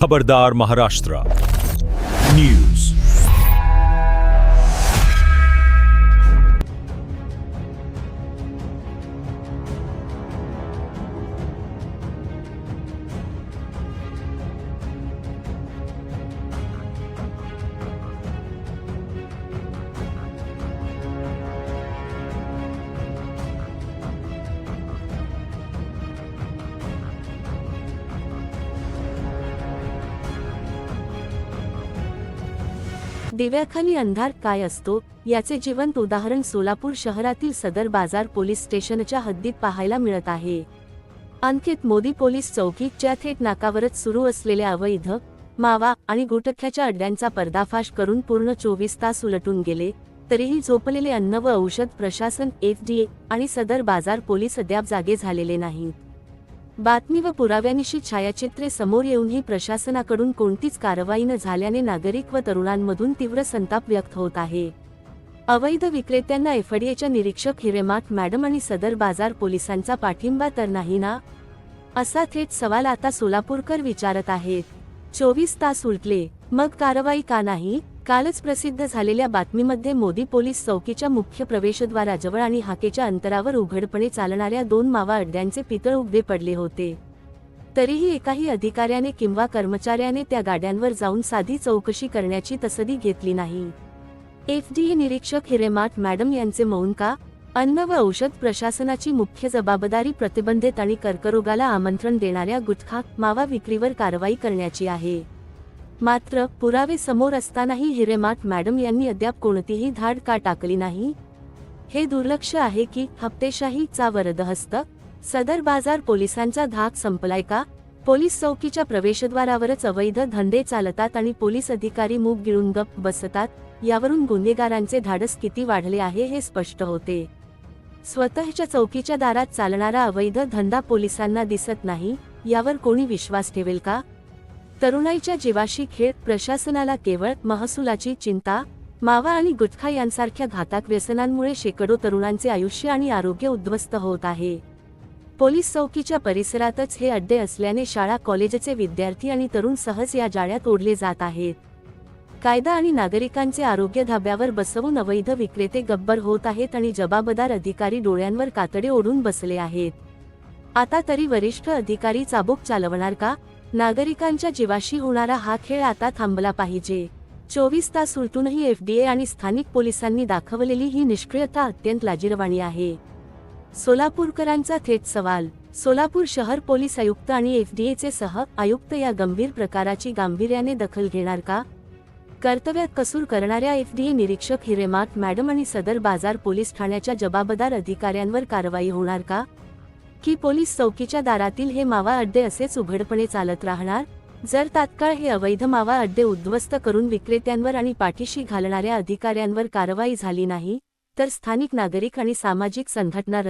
खबरदार महाराष्ट्र न्यूज। दिव्याखाली अंधार काय असतो याचे जिवंत उदाहरण सोलापूर शहरातील सदर बाजार पोलीस स्टेशनच्या हद्दीत पाहायला मिळत आहे। अंकित मोदी पोलीस चौकीच्या थेट नाकावरच सुरू असलेल्या अवैध मावा आणि गुटख्याच्या अड्ड्यांचा पर्दाफाश करून पूर्ण 24 तास उलटून गेले, तरीही झोपलेले अन्न व औषध प्रशासन FDA आणि सदर बाजार पोलीस अद्याप जागे झालेले नाहीत। बातमी व पुराव्यानिशी छायाचित्रे समोर येऊनही प्रशासनाकडून कोणतीच कारवाई न झाल्याने नागरिक व तरुणांमधून तीव्र संताप व्यक्त होत आहे। अवैध विक्रेत्यांना FDAच्या निरीक्षक हिरेमाठ मॅडम आणि सदर बाजार पोलिसांचा पाठिंबा तर नाही ना, असा थेट सवाल आता सोलापूरकर विचारत आहेत। 24 तास उलटले, मग कारवाई का नाही? कालच प्रसिद्ध झालेल्या बातमीमध्ये मोदी पोलीस चौकीच्या मुख्य प्रवेशद्वाराजवळ आणि हाकेच्या अंतरावर उघडपणे चालणाऱ्या 2 मावा अड्ड्यांचे पितळ उघडे पडले होते। तरीही एकाही अधिकाऱ्याने किंवा कर्मचाऱ्याने त्या गाड्यांवर जाऊन साधी चौकशी करण्याची तसदी घेतली नाही। FDA निरीक्षक हिरेमाठ मॅडम यांचे मौन का? अन्न व औषध प्रशासनाची मुख्य जबाबदारी प्रतिबंधित आणि कर्करोगाला आमंत्रण देणाऱ्या गुटखा मावा विक्रीवर कारवाई करण्याची आहे। मात्र पुरावे समोर असतानाही हिरेमाठ मॅडम यांनी अद्याप कोणतीही धाड का टाकली नाही? हे दुर्लक्ष आहे की हप्तेशाहीचा वरदहस्त? सदर बाजार पोलिसांचा धाक संपलाय का? पोलीस चौकीच्या प्रवेशद्वारावरच अवैध धंदे चालतात आणि पोलीस अधिकारी मूग गिळून गप्प बसतात, यावरून गुन्हेगारांचे धाडस किती वाढले आहे हे स्पष्ट होते। स्वतःच्या चौकीच्या दारात चालणारा अवैध धंदा पोलिसांना दिसत नाही, यावर कोणी विश्वास ठेवेल का? तरुणाईच्या जीवाशी खेळ, प्रशासनाला केवळ महसुलाची चिंता। मावा आणि गुटखा यांसारख्या घातक व्यसनांमुळे शेकडो तरुणांचे आयुष्य आणि आरोग्य उद्ध्वस्त होत आहे। पोलीस चौकीच्या परिसरातच हे अड्डे असल्याने शाळा कॉलेजचे विद्यार्थी आणि तरुण सहज या जाळ्यात ओढले जात आहेत। कायदा आणि नागरिकांचे आरोग्य धाब्यावर बसवून अवैध विक्रेते गब्बर होत आहेत आणि जबाबदार अधिकारी डोळ्यांवर कातडे ओढून बसले आहेत। आता तरी वरिष्ठ अधिकारी चाबूक चालवणार का? नागरिकांच्या जीवाशी होणारा हा खेळ आता थांबला पाहिजे। 24 तास उलटूनही FDA आणि स्थानिक पोलिसांनी दाखवलेली ही निष्क्रियता अत्यंत लाजिरवाणी आहे। सोलापूरकरांचा थेट सवाल, सोलापूर शहर पोलीस आयुक्त आणि FDAचे सह आयुक्त या गंभीर प्रकाराची गांभीर्याने दखल घेणार का? कर्तव्यात कसूर करणाऱ्या FDA निरीक्षक हिरेमाठ मॅडम आणि सदर बाजार पोलीस ठाण्याच्या जबाबदार अधिकाऱ्यांवर कारवाई होणार का? की पोलीस चौकीच्या दारातील हे मावा अड्डे असेच उघडपणे चालत राहणार? जर तात्काळ हे अवैध मावा अड्डे उद्ध्वस्त करून विक्रेत्यांवर आणि पाठीशी घालणाऱ्या अधिकाऱ्यांवर कारवाई झाली नाही, तर स्थानिक नागरिक आणि सामाजिक संघटना